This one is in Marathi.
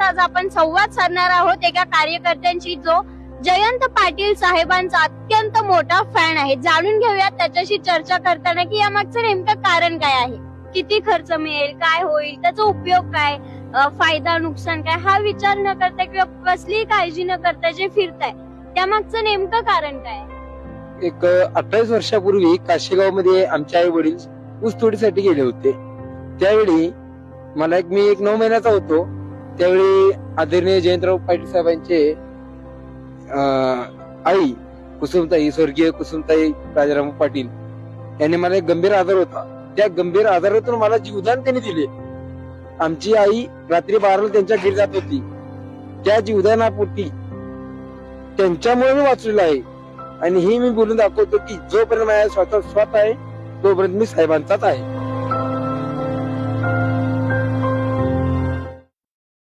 आज आपण संवाद साधणार आहोत एका कार्यकर्त्यांशी जो जयंत पाटील साहेबांचा अत्यंत मोठा फॅन आहे. जाणून घेऊयात त्याच्याशी चर्चा करताना की यामागचं नेमकं कारण काय आहे, किती खर्च मिळेल, काय होईल, त्याचा उपयोग काय, फायदा नुकसान काय, हा विचार न करता किंवा कसलीही काळजी न करता जे फिरताय त्यामागचं नेमकं कारण काय आहे? एक 28 वर्षापूर्वी काशेगाव मध्ये आमचे आई वडील ऊसतोडीसाठी गेले होते. त्यावेळी मी 9 महिन्याचा होतो. त्यावेळी आदरणीय जयंतराव पाटील साहेबांचे आई कुसुमताई, स्वर्गीय कुसुमताई राजाराम पाटील यांनी मला एक गंभीर आजार होता. त्या गंभीर आजारातून मला जीवदान त्यांनी दिले. आमची आई रात्री 12ला त्यांच्या घरी जात होती. त्या जीवदानापोटी त्यांच्यामुळे मी वाचलेलो आहे. आणि ही मी बोलून दाखवतो की जोपर्यंत माझ्या स्वतः आहे तोपर्यंत मी साहेबांचाच आहे.